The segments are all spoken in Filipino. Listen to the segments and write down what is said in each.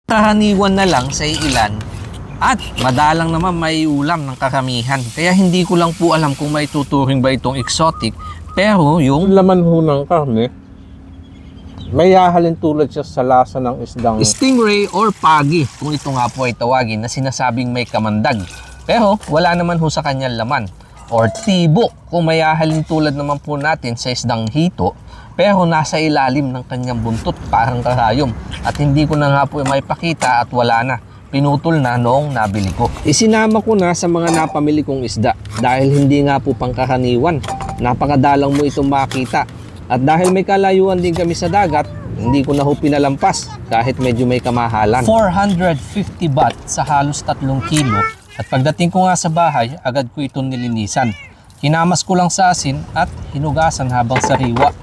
karaniwan na lang sa ilan at madalang naman may ulam ng karamihan. Kaya hindi ko lang po alam kung may tuturing ba itong exotic, pero yung laman ho ng karne, may hahalin tulad siya sa lasa ng isdang stingray or pagi, kung ito nga po ay tawagin, na sinasabing may kamandag. Pero wala naman ho sa kanyang laman. Or tibo, kung may hahalin tulad naman po natin sa isdang hito, pero nasa ilalim ng kanyang buntot parang karayom. At hindi ko na nga po maipakita at wala na. Pinutol na noong nabili ko. Isinama ko na sa mga napamili kong isda dahil hindi nga po pangkaraniwan. Napakadalang mo itong makita. At dahil may kalayuan din kami sa dagat, hindi ko na ho pinalampas kahit medyo may kamahalan. 450 baht sa halos 3 kilo. At pagdating ko nga sa bahay, agad ko itong nilinisan. Kinamas ko lang sa asin at hinugasan habang sariwa.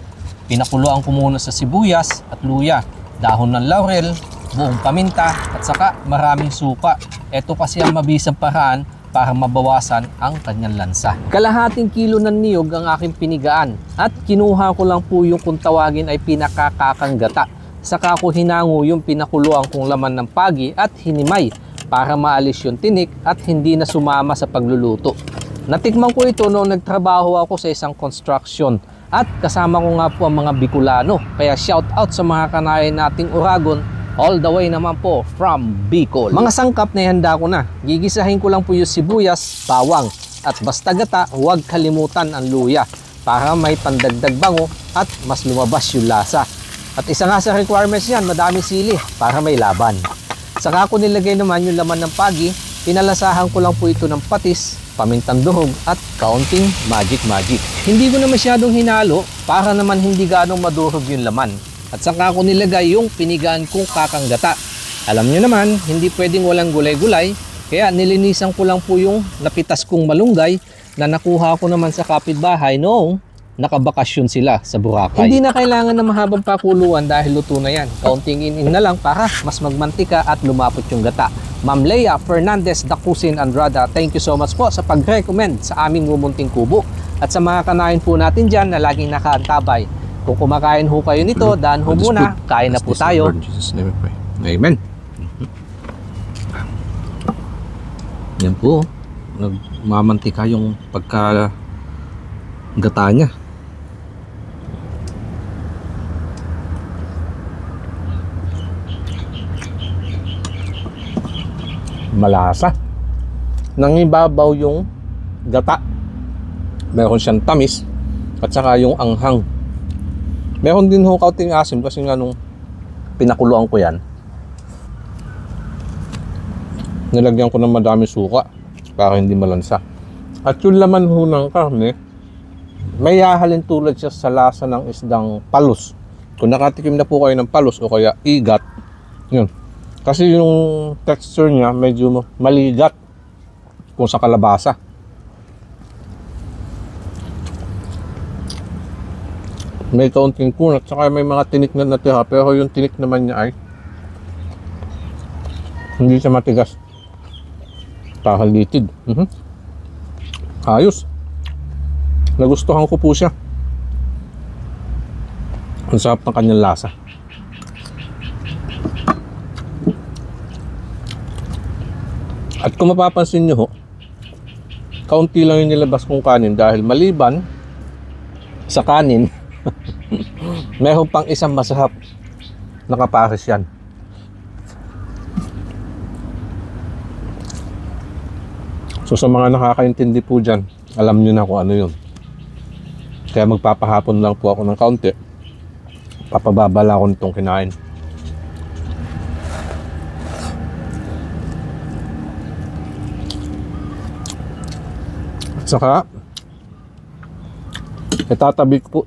Pinakuluan ko muna sa sibuyas at luya, dahon ng laurel, buong paminta at saka maraming suka. Ito kasi ang mabisang paraan para mabawasan ang kanyang lansa. Kalahating kilo ng niyog ang aking pinigaan at kinuha ko lang po yung kung tawagin ay pinakakakang gata. Saka ko hinango yung pinakuluan kong laman ng pagi at hinimay para maalis yung tinik at hindi na sumama sa pagluluto. Natikman ko ito noong nagtrabaho ako sa isang construction at kasama ko nga po ang mga Bicolano. Kaya shout out sa mga kanayan nating Uragon, all the way naman po from Bicol. Mga sangkap na ihanda ko na. Gigisahin ko lang po yung sibuyas, bawang at basta gata, huwag kalimutan ang luya para may pandagdag bango at mas lumabas yung lasa. At isa nga sa requirements yan, madami sili para may laban. Saka ko nilagay naman yung laman ng pagi, pinalasahan ko lang po ito ng patis, pamintang duhog at kaunting magic. Hindi ko na masyadong hinalo para naman hindi ganong madurog yung laman. At saka ko nilagay yung pinigaan kong kakanggata. Alam nyo naman, hindi pwedeng walang gulay-gulay, kaya nilinisan ko lang po yung napitas kong malunggay na nakuha ko naman sa kapitbahay noong nakabakasyon sila sa Boracay. Hindi na kailangan ng mahabang pakuluan dahil luto na yan. Kaunting inin na lang para mas magmantika at lumapot yung gata. Ma'am Leia Fernandez Dacusin Andrada, thank you so much po sa pag-recommend sa aming mumunting kubo. At sa mga kanain po natin dyan na laging nakaantabay. Kung kumakain ho kayo nito, daan ho muna, kain na po tayo. Amen. Yan po, nagmamantika yung pagka-gata niya. Malasa. Nangibabaw yung gata. Meron siyang tamis at saka yung anghang. Meron din ho kaunting asim kasi nga nung pinakuluan ko yan, nilagyan ko ng madami suka para hindi malansa. At yung laman ho ng karne, may hahalin tulad siya sa lasa ng isdang palus. Kung nakatikim na po kayo ng palus o kaya igat, yun. Kasi yung texture niya medyo maligat kung sa kalabasa. May kaunting kunat, saka may mga tinik na natira, pero yung tinik naman niya ay hindi siya matigas. Kahalitid. Ayos. Nagustuhan ko po siya. Ang sarap ng kanyang lasa. At kung mapapansin nyo ho, kaunti lang yung nilabas kong kanin dahil maliban sa kanin, meron pang isang masarap na kapares yan. So sa mga nakakaintindi po dyan, alam nyo na kung ano yun. Kaya magpapahapon lang po ako ng kaunti. Papababala ko nitong kinain. At saka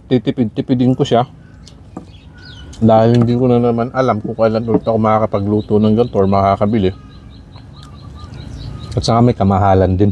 titipid-tipidin ko siya dahil hindi ko na naman alam kung kailan ulit ako makakapagluto ng ganito or makakabili. At saka may kamahalan din.